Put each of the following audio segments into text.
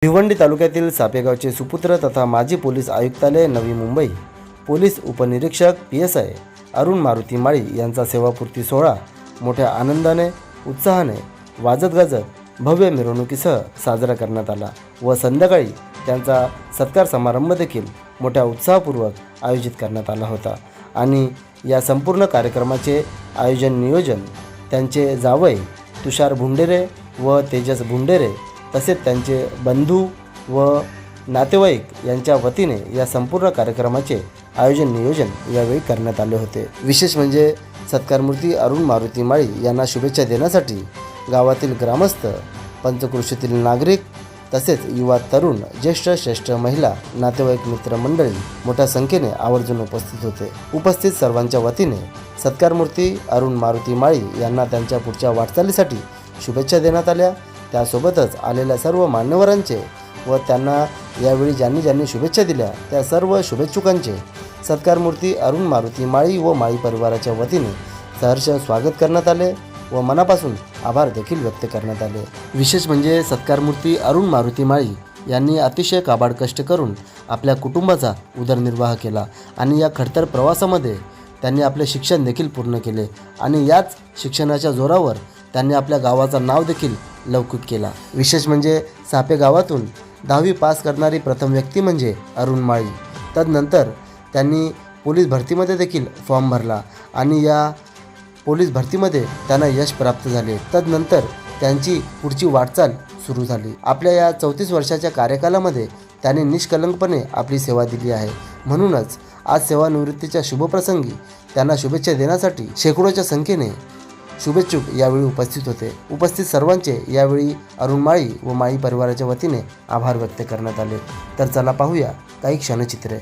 भिवंडी तालुक्यातील सापेगावचे सुपुत्र तथा माजी पोलीस आयुक्तालय नवी मुंबई पोलीस उपनिरीक्षक PSI अरुण मारुती माळी यांचा सेवापूर्ती सोहळा मोठ्या आनंदाने उत्साहाने वाजत गाजत भव्य मिरवणुकीसह साजरा करण्यात आला व संध्याकाळी त्यांचा सत्कार समारंभ देखील मोठ्या उत्साहपूर्वक आयोजित करण्यात आला होता। आणि या संपूर्ण कार्यक्रमाचे आयोजन नियोजन त्यांचे जावई तुषार भुंडेरे व तेजस भुंडेरे तसेच त्यांचे बंधू व नातेवाईक यांच्या वतीने या संपूर्ण कार्यक्रमाचे आयोजन नियोजन यावेळी करण्यात आले होते। विशेष म्हणजे सत्कारमूर्ती अरुण मारुती माळी यांना शुभेच्छा देण्यासाठी गावातील ग्रामस्थ, पंचक्रोशीतील नागरिक तसेच युवा तरुण, ज्येष्ठ श्रेष्ठ महिला, नातेवाईक, मित्रमंडळी मोठ्या संख्येने आवर्जून उपस्थित होते। उपस्थित सर्वांच्या वतीने सत्कारमूर्ती अरुण मारुती माळी यांना त्यांच्या पुढच्या वाटचालीसाठी शुभेच्छा देण्यात आल्या। त्यासोबतच आलेल्या सर्व मान्यवरांचे व त्यांना यावेळी ज्यांनी शुभेच्छा दिल्या त्या सर्व शुभेच्छुकांचे सत्कारमूर्ती अरुण मारुती माळी व माळी परिवाराच्या वतीने सहर्ष स्वागत करण्यात आले व मनापासून आभार देखील व्यक्त करण्यात आले। विशेष म्हणजे सत्कारमूर्ती अरुण मारुती माळी यांनी अतिशय काबाड कष्ट करून आपल्या कुटुंबाचा उदरनिर्वाह केला आणि या खडतर प्रवासामध्ये त्यांनी आपले शिक्षण देखील पूर्ण केले आणि याच शिक्षणाच्या जोरावर त्यांनी आपल्या गावाचं नाव देखील लौकिक केला। विशेष म्हणजे सापे गावातून 10वी पास करणारी प्रथम व्यक्ती म्हणजे अरुण माळी। तदनंतर त्यांनी पोलीस भरतीमध्ये देखील फॉर्म भरला आणि या पोलीस भरतीमध्ये त्यांना यश प्राप्त झाले। तदनंतर त्यांची पुढची वाटचाल सुरू झाली। आपल्या या 34 वर्षाच्या कार्यकालामध्ये त्यांनी निष्कलंकपणे आपली सेवा दिली आहे। म्हणूनच आज सेवानिवृत्तीच्या शुभप्रसंगी त्यांना शुभेच्छा देण्यासाठी शेकडोच्या संख्येने शुभेच्छुक यावेळी उपस्थित होते। उपस्थित सर्वांचे यावेळी अरुण माळी व माळी परिवाराच्या वतीने आभार व्यक्त करण्यात आले। तर चला पाहूया काही क्षणचित्रे।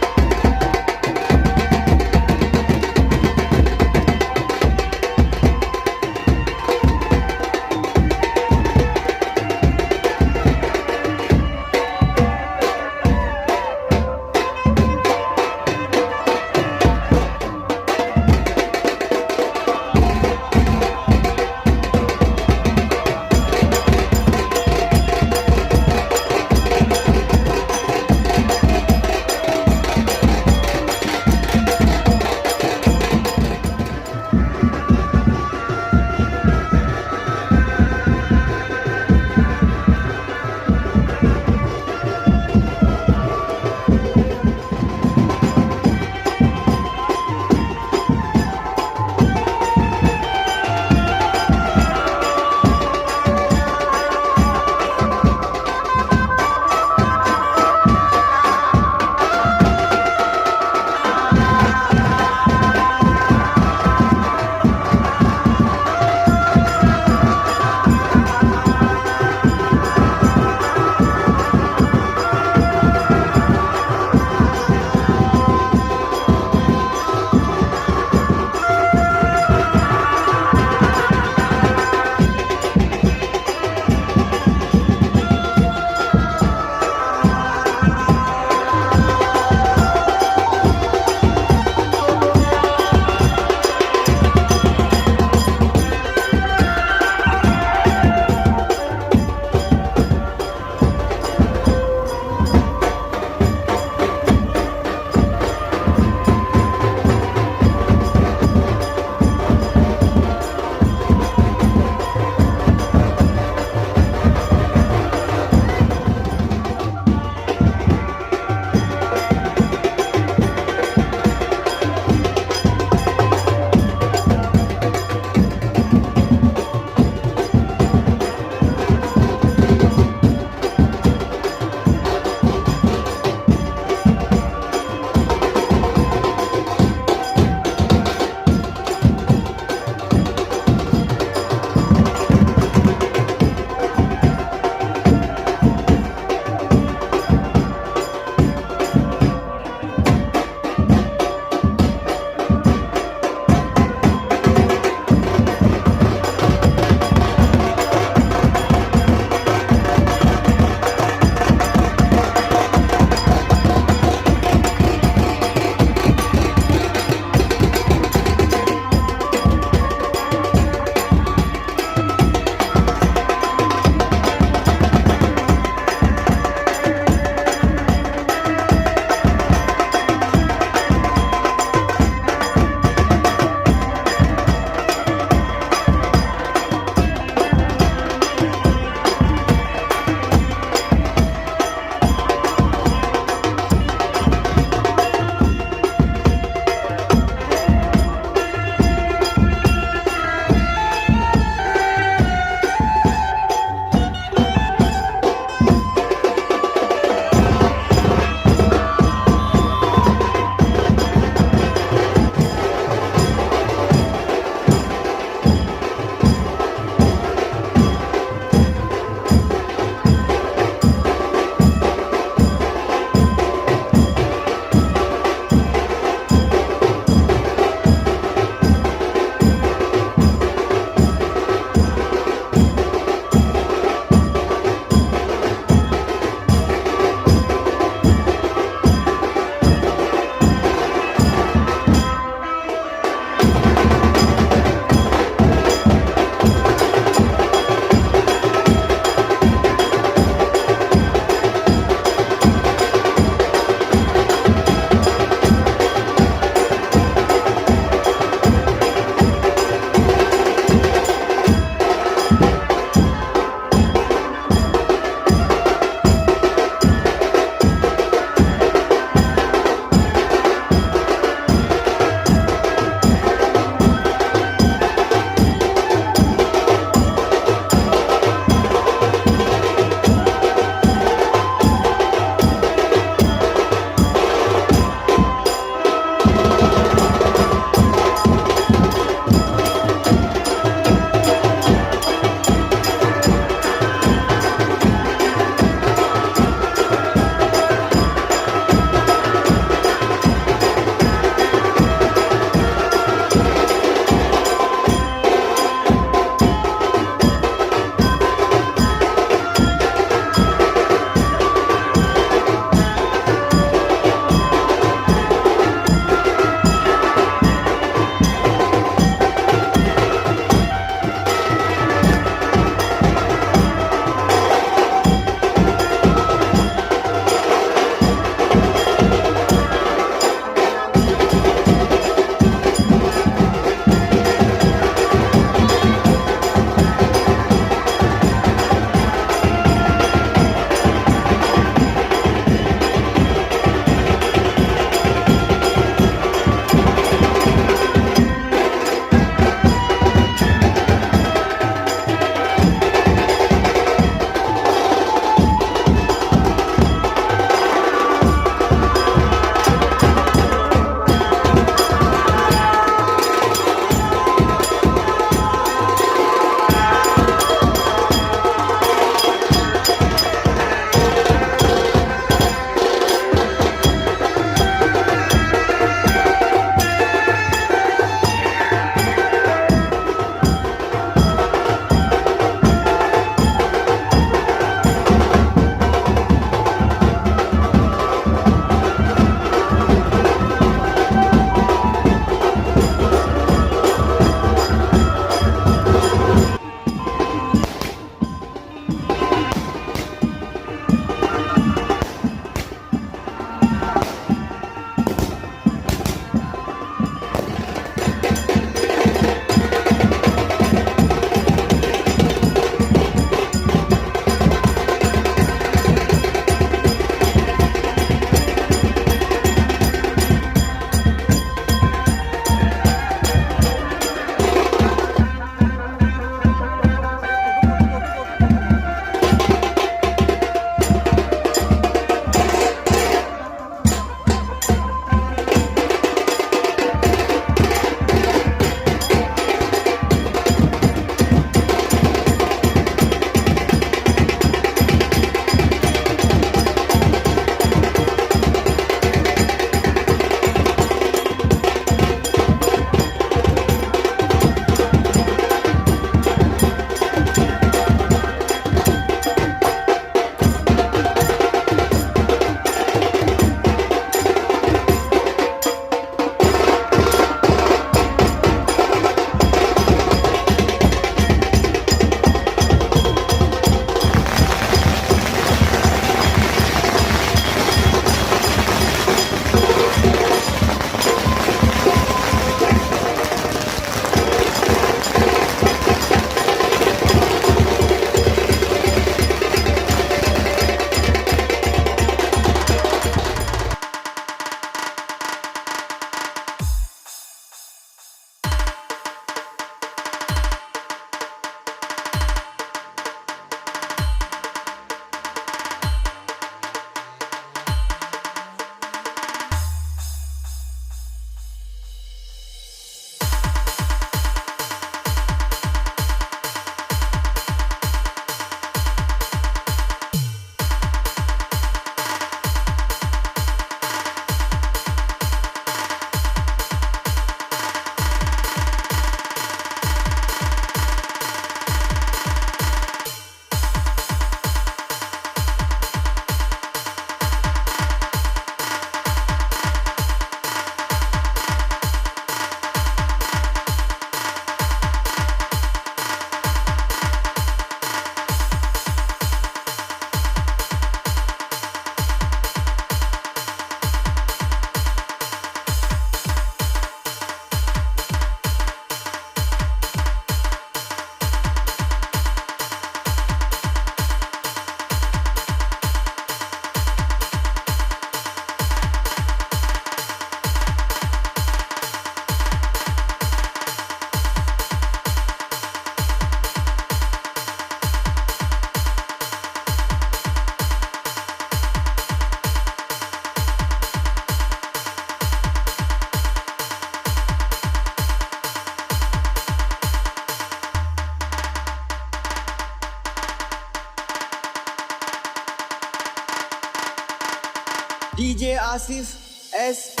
DJ Asif SK.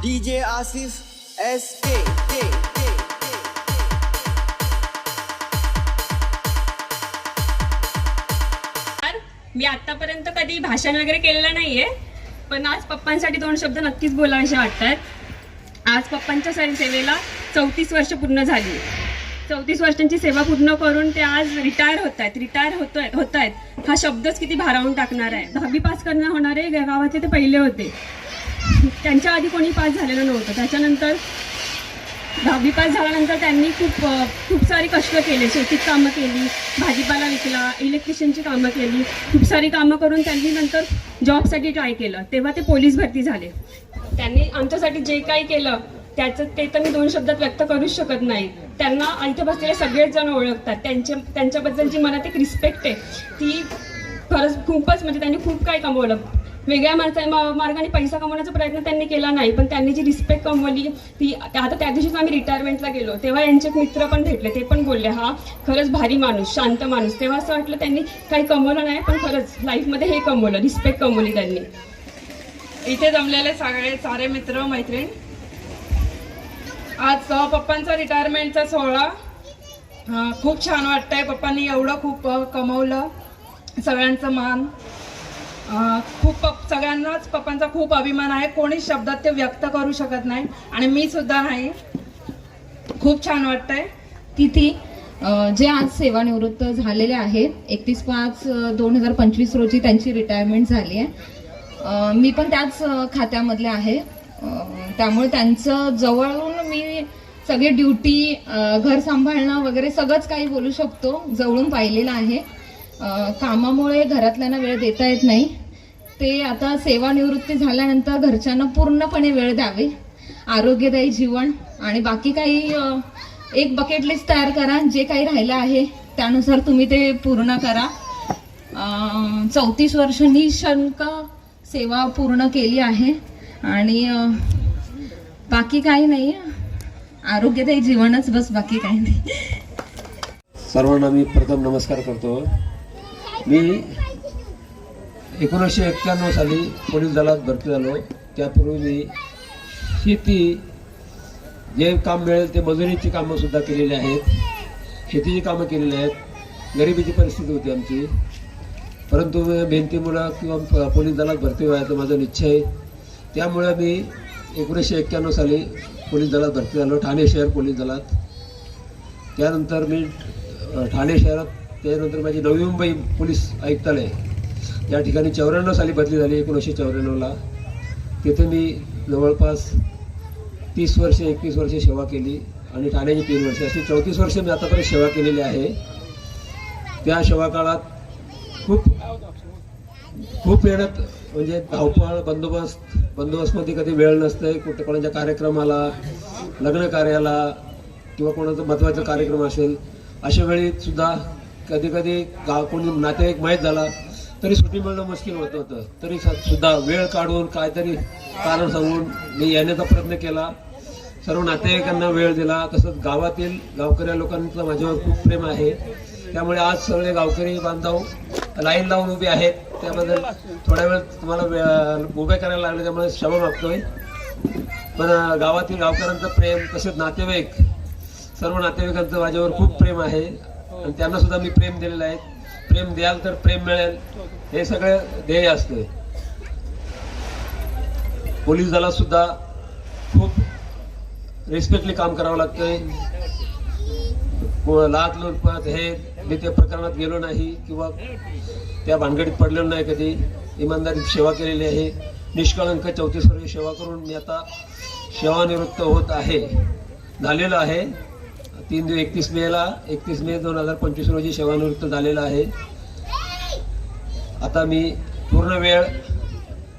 DJ Asif SK. मी आतापर्यंत कधी भाषण वगैरे केलेलं नाहीये, पण आज पप्पांसाठी 2 शब्द नक्कीच बोलावेसे वाटतात. आज पप्पांच्या सेवेला 34 वर्ष पूर्ण झाली. 34 वर्षांची सेवा पूर्ण करून ते आज रिटायर होत आहेत हा शब्दच किती भारावून टाकणार आहे. 10वी पास करणं होणारे गावाचे ते पहिले होते. त्यांच्या आधी कोणी पास झालेलं नव्हतं. त्याच्यानंतर 10वी पास झाल्यानंतर त्यांनी खूप सारी कष्ट केले. शेतीत कामं केली, भाजीपाला विकला, इलेक्ट्रिशियनची कामं केली, खूप सारी कामं करून त्यांनी नंतर जॉबसाठी ट्राय केलं. तेव्हा ते पोलीस भरती झाले. त्यांनी आमच्यासाठी जे काही केलं त्याचं ते तर मी 2 शब्दात व्यक्त करूच शकत नाही. त्यांना इथे बसलेले सगळेच जण ओळखतात. त्यांच्याबद्दल जी मनात एक रिस्पेक्ट आहे ती खरंच खूपच, म्हणजे त्यांनी खूप काही कमवलं. वेगळ्या मार्गाने पैसा कमवण्याचा प्रयत्न त्यांनी केला नाही, पण त्यांनी जी रिस्पेक्ट कमवली ती आता त्या दिवशीच आम्ही रिटायरमेंटला गेलो तेव्हा यांचे मित्र पण भेटले. ते पण बोलले हा खरंच भारी माणूस, शांत माणूस. तेव्हा असं वाटलं त्यांनी काही कमवलं नाही पण खरंच लाईफमध्ये हे कमवलं, रिस्पेक्ट कमवली त्यांनी. इथे जमलेले सारे मित्र मैत्रीण, आज पप्पांचा रिटायरमेंटचा सोहळा खूप छान वाटतंय. पप्पांनी एवढं खूप कमवलं, सगळ्यांचं मान, सगळ्यांनाच पप्पांचा खूप अभिमान आहे. कोणीच शब्दात ते व्यक्त करू शकत नाही आणि मी सुद्धा नाही. खूप छान वाटतंय. तिथी जे आज सेवानिवृत्त झालेले आहेत 31/5/2025 रोजी त्यांची रिटायरमेंट झाली आहे. मी पण त्याच खात्यामधले आहे, त्यामुळे त्यांचं जवळून मी सगळे ड्युटी, घर सांभाळणं वगैरे सगळंच काही बोलू शकतो, जवळून पाहिलेलं आहे. कामामुळे घरातल्यांना वेळ देता येत नाही. ते आता सेवानिवृत्ती झाल्यानंतर घरच्यांना पूर्णपणे वेळ द्यावे, आरोग्यदायी जीवन आणि बाकी काही एक बकेट लिस्ट तयार करा, जे काही राहिलं आहे त्यानुसार तुम्ही ते पूर्ण करा. 34 वर्ष निशुल्क सेवा पूर्ण केली आहे आणि बाकी काही नाही, आरोग्यदायी जीवनच बस, बाकी काही नाही. सर्वांना मी प्रथम नमस्कार करतो. मी 1991 साली पोलीस दलात भरती झालो. त्यापूर्वी मी शेती, जे काम मिळेल ते मजुरीची कामंसुद्धा केलेली आहेत, शेतीची कामं केलेली आहेत. गरिबीची परिस्थिती होती आमची, परंतु भिंतीमुळं किंवा पोलीस दलात भरती व्हायचं माझा निश्चय आहे. त्यामुळे मी 1991 साली पोलीस दलात भरती झालो, ठाणे शहर पोलीस दलात. त्यानंतर मी ठाणे शहरात, त्यानंतर माझी नवी मुंबई पोलीस आयुक्तालय या ठिकाणी 94 साली बदली झाली, 1994ला. तिथे मी जवळपास 30 वर्ष 31 वर्षे सेवा केली आणि ठाण्याची 3 वर्षे, अशी 34 वर्षे मी आतापर्यंत सेवा केलेली आहे. त्या सेवा काळात खूप मेहनत, म्हणजे धावपळ, बंदोबस्तमध्ये कधी वेळ नसते. कुठे कोणाच्या कार्यक्रमाला, लग्न कार्याला किंवा कोणाचा महत्त्वाचा कार्यक्रम असेल, अशा वेळी सुद्धा कधी कधी कोणी नातेवाईक माहीत झाला तरी सुट्टी मिळणं मुश्किल होतं. तरी सुद्धा वेळ काढून काहीतरी कारण सांगून मी येण्याचा प्रयत्न केला. सर्व नातेवाईकांना वेळ दिला. तसंच गावातील गावकरी लोकांचं माझ्यावर खूप प्रेम आहे. त्यामुळे आज सगळे गावकरी बांधव लाईन लावून उभे आहेत. त्याबद्दल थोड्या वेळ तुम्हाला उभे करायला लागले, त्यामुळे क्षमा मागतोय. पण गावातील गावकऱ्यांचं प्रेम, तसेच नातेवाईक, सर्व नातेवाईकांचं माझ्यावर खूप प्रेम आहे आणि त्यांना सुद्धा मी प्रेम दिलेलं आहे. प्रेम द्याल तर प्रेम मिळेल, हे सगळं ध्येय असते. पोलीस दलात सुद्धा खूप रिस्पेक्टली काम करावं लागतंय. लाच लुचपत हे मी त्या प्रकरणात गेलो नाही किंवा त्या भानगडीत पडलेलो नाही. कधी इमानदारीत सेवा केलेली आहे. निष्कळंक 34 वर्षे सेवा करून मी आता सेवानिवृत्त होत आहे, झालेलं आहे. 31 मे 2025 रोजी सेवानिवृत्त झालेला आहे. आता मी पूर्ण वेळ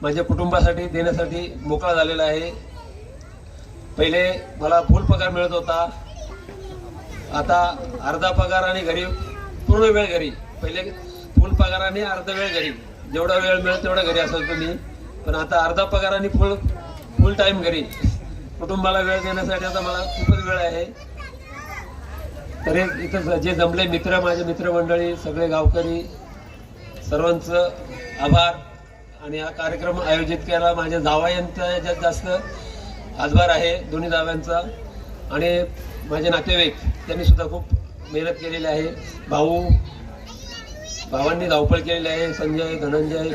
माझ्या कुटुंबासाठी देण्यासाठी मोकळा झालेला आहे. पहिले मला फुल पगार मिळत होता, आता अर्धा पगार आणि घरी पूर्ण वेळ घरी. पहिले फुल पगार आणि अर्धा वेळ घरी, जेवढा वेळ मिळेल तेवढा घरी असायचो मी. पण आता अर्धा पगार आणि फुल टाइम घरी. कुटुंबाला वेळ देण्यासाठी आता मला खूपच वेळ आहे. तरी इथं जे जमले मित्र, माझे मित्रमंडळी, सगळे गावकरी, सर्वांचं आभार. आणि हा कार्यक्रम आयोजित केला माझ्या जावयांचा याच्यात जास्त हातभार आहे, दोन्ही जावयांचा. आणि माझे नातेवाईक त्यांनी सुद्धा खूप मेहनत केलेली आहे. भावांनी धावपळ केलेली आहे. संजय, धनंजय,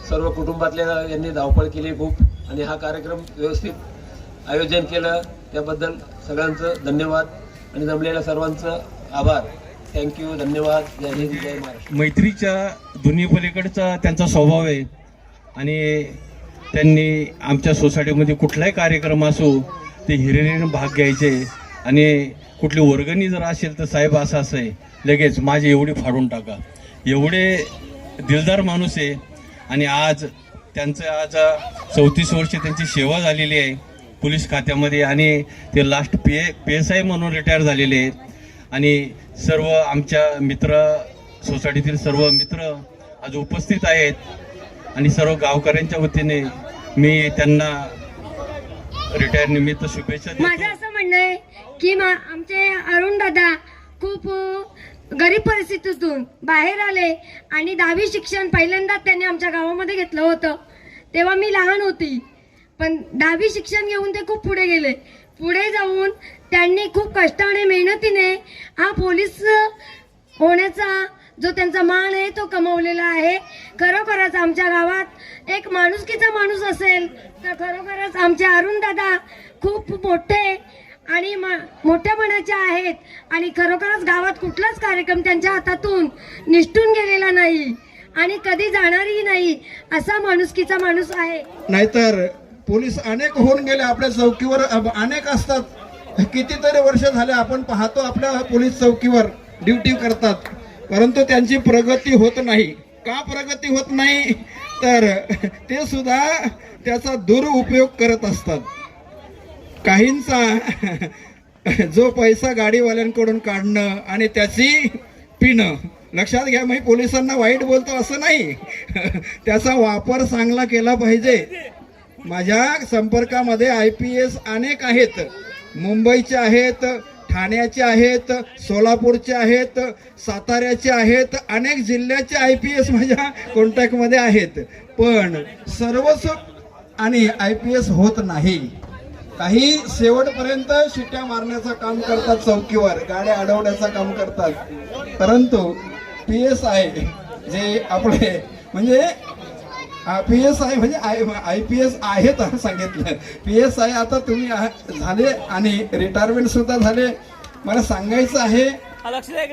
सर्व कुटुंबातल्या यांनी धावपळ केली खूप. आणि हा कार्यक्रम व्यवस्थित आयोजन केलं, त्याबद्दल सगळ्यांचं धन्यवाद आणि जमलेल्या सर्वांचं आभार. थँक्यू, धन्यवाद. जय हिंद, जय महाराष्ट्र. मैत्रीच्या दोन्ही पलीकडचा त्यांचा स्वभाव आहे आणि त्यांनी आमच्या सोसायटीमध्ये कुठलाही कार्यक्रम असो ते हिरिरीने भाग घ्यायचे. आणि कुठली वर्गणी जर असेल तर साहेब असं आहे, लगेच माझी एवढी फाडून टाका. एवढे दिलदार माणूस आहे. आणि आज त्यांचं 34 वर्ष त्यांची सेवा झालेली आहे पोलीस खात्यामध्ये आणि ते लास्ट PSI म्हणून रिटायर झालेले आहेत. आणि सर्व आमच्या मित्र, सोसायटीतील सर्व मित्र आज उपस्थित आहेत आणि सर्व गावकऱ्यांच्या वतीने मी त्यांना रिटायर निमित्त शुभेच्छा देतो. माझं असं म्हणणं आहे की आमचे अरुण दादा खूप गरीब परिस्थितीतून बाहेर आले आणि 10वी शिक्षण पहिल्यांदाच त्यांनी आमच्या गावामध्ये घेतलं होतं. तेव्हा मी लहान होती, पण 10वी शिक्षण घेऊन ते खूप पुढे गेले. पुढे जाऊन त्यांनी खूप कष्टाने, मेहनतीने हा पोलीस होण्याचा जो त्यांचा मान आहे तो कमवलेला आहे. खरोखरच आमच्या गावात एक माणुसकीचा माणूस असेल तर खरोखरच आमचे अरुण दादा खूप मोठे आणि मोठ्या मनाचे आहेत. आणि खरोखरच गावात कुठलाच कार्यक्रम त्यांच्या हातातून निष्ठून गेलेला नाही आणि कधी जाणारही नाही, असा माणुसकीचा माणूस आहे. नाहीतर पोलीस अनेक होऊन गेले आपल्या चौकीवर, अनेक असतात, कितीतरी वर्ष झाले आपण पाहतो आपल्या पोलीस चौकीवर ड्युटी करतात, परंतु त्यांची प्रगती होत नाही. का प्रगती होत नाही? तर ते सुद्धा त्याचा दुरुपयोग करत असतात. काहींचा जो पैसा गाडीवाल्यांकडून काढणं आणि त्याची पिणं. लक्षात घ्या, मी पोलिसांना वाईट बोलतो असं नाही, त्याचा वापर चांगला केला पाहिजे. माझ्या संपर्कामध्ये IPS अनेक आहेत, मुंबईचे आहेत, ठाण्याचे आहेत, सोलापूरचे आहेत, साताऱ्याचे आहेत, अनेक जिल्ह्याचे IPS माझ्या कॉन्टॅक्टमध्ये आहेत. पण सर्वच आणि IPS होत नाही. काही शेवटपर्यंत शिट्ट्या मारण्याचं काम करतात, चौकीवर गाड्या अडवण्याचं काम करतात. परंतु PSI जे आपले म्हणजे PSI म्हणजे IPS आहेत सांगितलं, PSI आता तुम्ही झाले आणि रिटायरमेंट सुद्धा झाले. मला सांगायचं आहे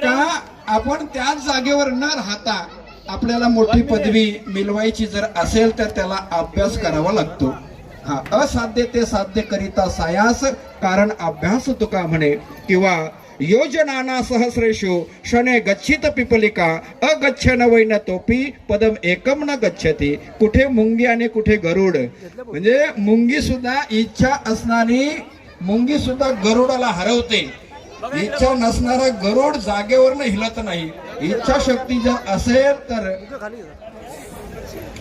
का आपण त्याच जागेवर न राहता आपल्याला मोठी पदवी मिळवायची जर असेल तर त्याला अभ्यास करावा लागतो. हा, असाध्य ते साध्य करिता सायास, कारण अभ्यास तुका म्हणे. किंवा योजनाना सहस्रेषु शने गच्छित पिपलिका अगच्छन वैन तोपी पदम एकम न गच्छती. कुठे मुंगी आणि कुठे गरुड. म्हणजे मुंगी सुद्धा इच्छा असणारी मुंगी सुद्धा गरुडाला हरवते. इच्छा नसणारा गरुड जागेवर हिलत नाही. इच्छा शक्ती जर असेल तर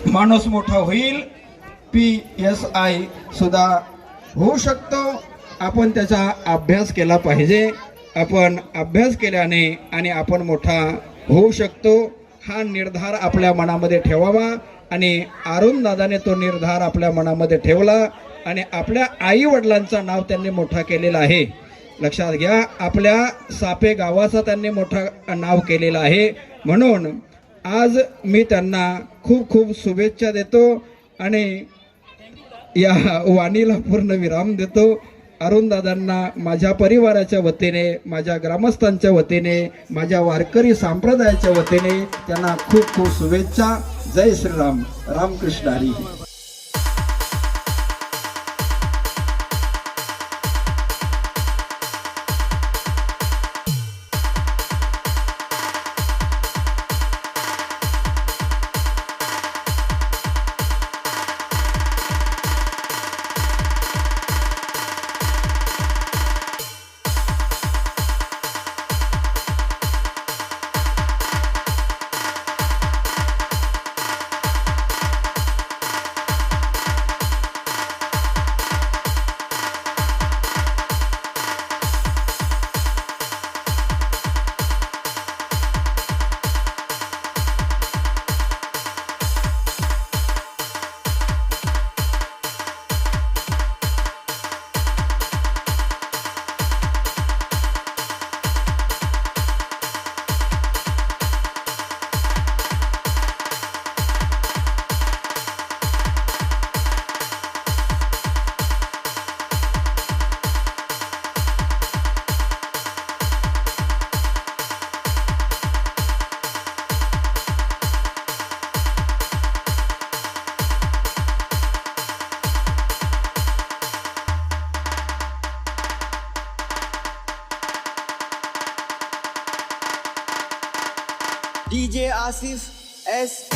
माणूस मोठा होईल. PSI सुद्धा होऊ शकतो. आपण त्याचा अभ्यास केला पाहिजे. आपण अभ्यास केल्याने आणि आपण मोठा होऊ शकतो. हा निर्धार आपल्या मनामध्ये ठेवावा. आणि अरुण दादाने तो निर्धार आपल्या मनामध्ये ठेवला आणि आपल्या आई वडिलांचं नाव त्यांनी मोठा केलेलं आहे. लक्षात घ्या, आपल्या सापे गावाचा त्यांनी मोठा नाव केलेलं आहे. म्हणून आज मी त्यांना खूप खूप शुभेच्छा देतो आणि या वाणीला पूर्ण विराम देतो. अरुणदादांना माझ्या परिवाराच्या वतीने, माझ्या ग्रामस्थांच्या वतीने, माझ्या वारकरी संप्रदायाच्या वतीने त्यांना खूप खूप शुभेच्छा. जय Shriram. Ramakrishna Hari. DJ Asif SK.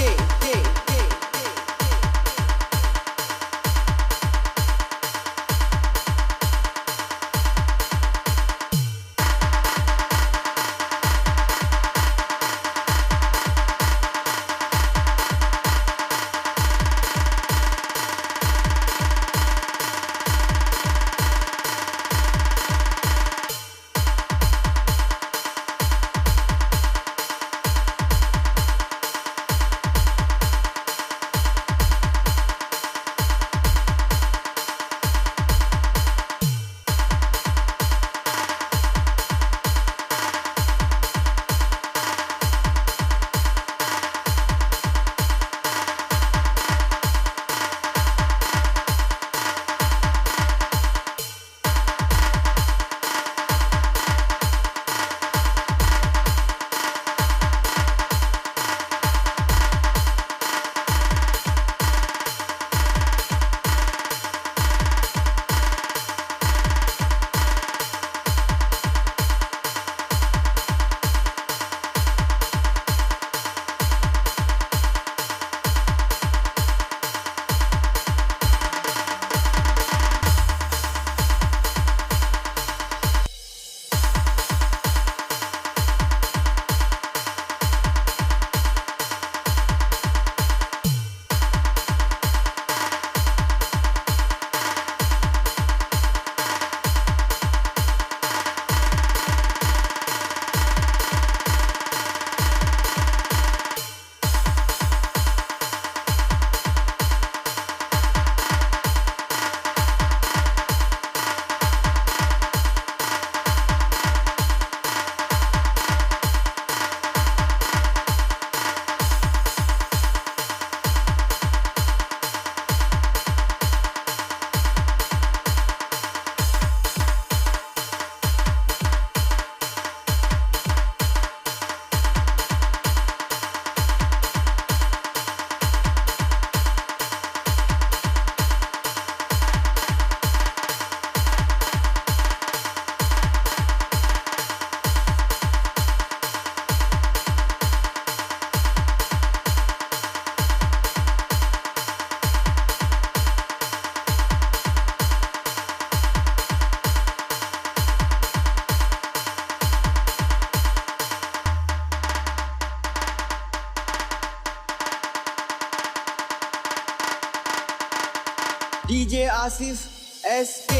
DJ Asif SK.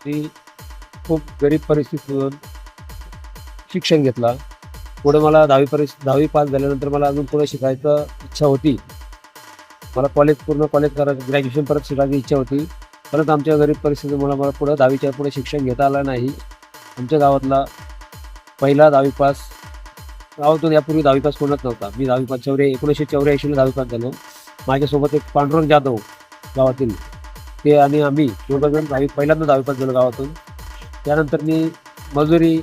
मी खूप गरीब परिस्थितीतून शिक्षण घेतला. पुढे मला 10वी पास झाल्यानंतर मला अजून पुढे शिकायचं इच्छा होती. मला पूर्ण कॉलेज करायचं, ग्रॅज्युएशन परत शिकायची इच्छा होती. परंतु आमच्या गरीब परिस्थितीमुळे मला पुढे 10वीच्या पुढे शिक्षण घेता आलं नाही. आमच्या गावातला पहिला 10वी पास, गावातून यापूर्वी 10वी पास कोणच नव्हता. मी 10वी पास 1984ला 10वी पास झालो. माझ्यासोबत एक पांडुरंग जाधव गावातील, ते आणि आम्ही दोघंजण पहिल्यांदा 10वी पास झालो गावातून. त्यानंतर मी मजुरी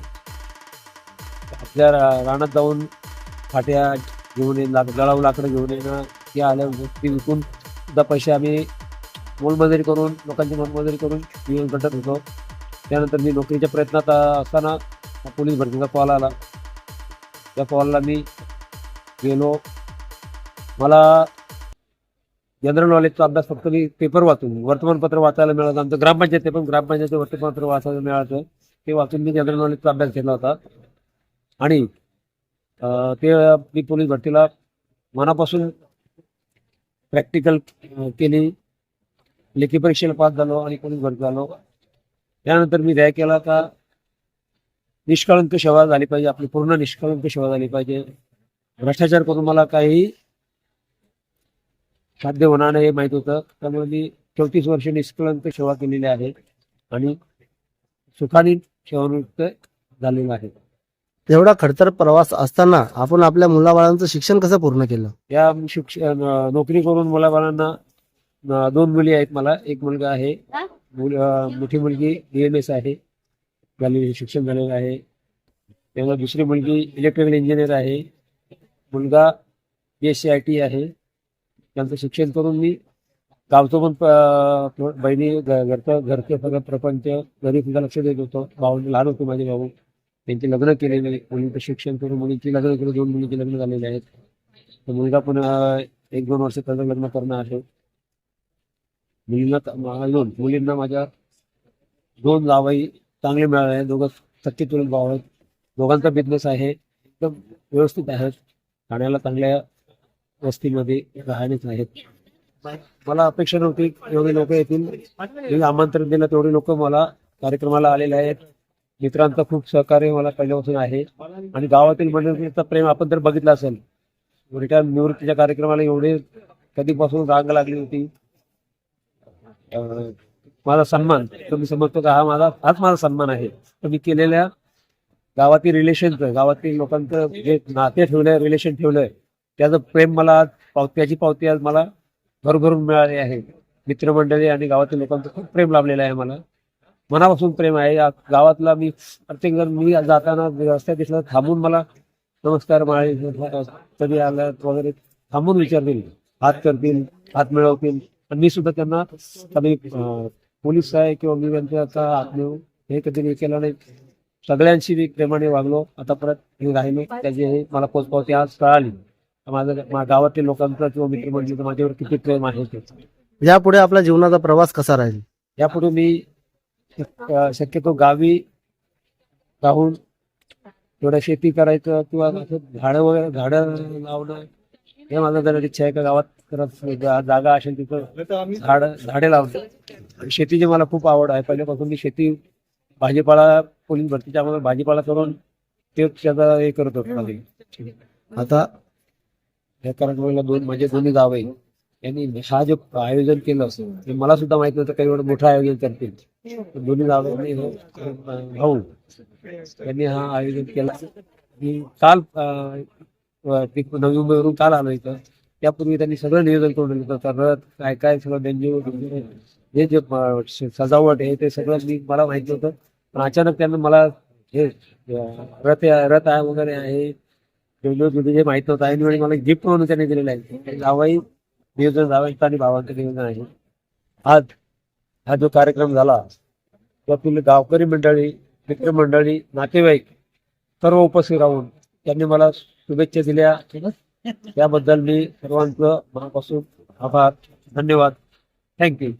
आपल्या रानात जाऊन फाट्या घेऊन येणं, गळाऊ लाकडं घेऊन येणं, ते आलं ती विकून सुद्धा पैसे आम्ही मोलमजुरी करून, लोकांची मोलमजुरी करून जीवन कटत होतो. त्यानंतर मी नोकरीच्या प्रयत्नात असताना पोलीस भरतीचा कॉल आला. त्या कॉलला मी गेलो. मला जनरल नॉलेजचा अभ्यास फक्त मी पेपर वाचून, वर्तमानपत्र वाचायला मिळालं. आमचं ग्रामपंचायत, ते पण ग्रामपंचायतचं वर्तमानपत्र वाचायला मिळालं. ते वाचून मी जनरल नॉलेजचा अभ्यास केला होता. आणि ते मी पोलीस भरतीला मनापासून प्रॅक्टिकल केली. लेखी परीक्षेला पास झालो आणि पोलीस भरती झालो. त्यानंतर मी ध्येय केला का निष्कळंक सेवा झाली पाहिजे, आपली पूर्ण निष्कळंक सेवा झाली पाहिजे. भ्रष्टाचार करून मला काही साध्य होणार नाही हे माहीत होतं. त्यामुळे मी 34 वर्ष निष्कळंक सेवा केलेली आहे आणि सुखाने सेवानिवृत्त झालेलो आहे. एवढा खडतर प्रवास असताना आपण आपल्या मुलाबाळांचं शिक्षण कसं पूर्ण केलं? या नोकरी करून मुलाबाळांना 2 मुली आहेत. मला एक मुलगा आहे. मोठी मुलगी DMS आहे, झालेली शिक्षण झालेलं आहे. तेव्हा दुसरी मुलगी इलेक्ट्रिकल इंजिनियर आहे. मुलगा BSc IT आहे. त्यांचं शिक्षण करून मी गावचं पण बहिणी घरचं सगळं प्रपंच घरी सुद्धा लक्ष देत होतो. भाऊ लहान होते माझे भाऊ, त्यांचे लग्न केलेले, मुलींचं शिक्षण करून मुलींची लग्न केलं. 2 मुलींचे लग्न झालेले आहेत. तर मुलगा पण 1-2 वर्ष त्याचं लग्न करणं आहे. मुलींना माझ्या 2 जावई चांगले मिळाले आहेत. दोघं सख्खे चुलत भाऊ आहेत. दोघांचा बिझनेस आहे, एकदम व्यवस्थित आहेत. ठाण्याला चांगल्या वस्तीमध्ये राहणेच आहेत. मला अपेक्षा नव्हती एवढे लोक येतील. मी आमंत्रण दिलं तेवढे लोक मला कार्यक्रमाला आलेले आहेत. मित्रांचं खूप सहकार्य मला पहिल्यापासून आहे आणि गावातील मंडळींचा प्रेम आपण जर बघितलं असेल. निवृत्तीच्या कार्यक्रमाला एवढे कधीपासून रांग लागली होती. माझा सन्मान तुम्ही समजतो का, हाच माझा सन्मान आहे. तर मी केलेल्या गावातील रिलेशनचं, गावातील लोकांचं जे नाते ठेवलंय, रिलेशन ठेवलंय, त्याचं प्रेम मला त्याची पावती आज मला भरभरून मिळाली आहे. मित्रमंडळी आणि गावातील लोकांचं खूप प्रेम लाभलेलं आहे. मला मनापासून प्रेम आहे. गावातला मी प्रत्येक जण मी जाताना रस्त्यात दिसला थांबून मला नमस्कार माळे कधी आला वगैरे थांबून विचारतील, हात करतील, हात मिळवतील. आणि मी सुद्धा त्यांना कधी पोलीस आहे किंवा मी त्यांचा हात मिळवू हे कधी केलं नाही. सगळ्यांशी मी प्रेमाने वागलो. आता परत मी राहिलो त्याची मला पोचपावती आज कळाली. माझ्या गावातील लोकांचा किंवा मित्रमंडळीचं माझ्यावर किती प्रेम आहे ते. यापुढे आपला जीवनाचा प्रवास कसा राहील? यापुढे मी शक्यतो गावी राहून थोडं शेती करायचं किंवा झाडं लावणं हे माझं जरा इच्छा आहे. का गावात जागा असेल तिथं झाडे लावणं. शेतीची मला खूप आवड आहे. पहिल्यापासून मी शेती, भाजीपाला, पोलीस भरतीच्या अगोदर भाजीपाला करून ते त्याचा हे करत होतो. आता या कार्यक्रमाला माझे दोन्ही जावई यांनी हा जो आयोजन केलं असं ते मला सुद्धा माहित नव्हतं काही एवढं मोठं आयोजन करतील. दोन्ही जावई भाऊ यांनी हा आयोजन केला. मी काल नवी मुंबईवरून काल आलो इथं. त्यापूर्वी त्यांनी सगळं नियोजन करून दिलं होतं. रथ काय काय सगळं बेंजू हे जे सजावट आहे ते सगळं मला माहिती होतं. पण अचानक त्यांना मला हे रथ आहे वगैरे आहे जे माहित नव्हतं. ऐन वेळी मला गिफ्ट म्हणून त्यांनी दिलेलं आहे. जावाई नियोजन, जावाईचं आणि भावांचं नियोजन आहे. आज हा जो कार्यक्रम झाला यातील गावकरी मंडळी, मित्रमंडळी, नातेवाईक सर्व उपस्थित राहून त्यांनी मला शुभेच्छा दिल्या. त्याबद्दल मी सर्वांचं मनापासून आभार, धन्यवाद, थँक्यू.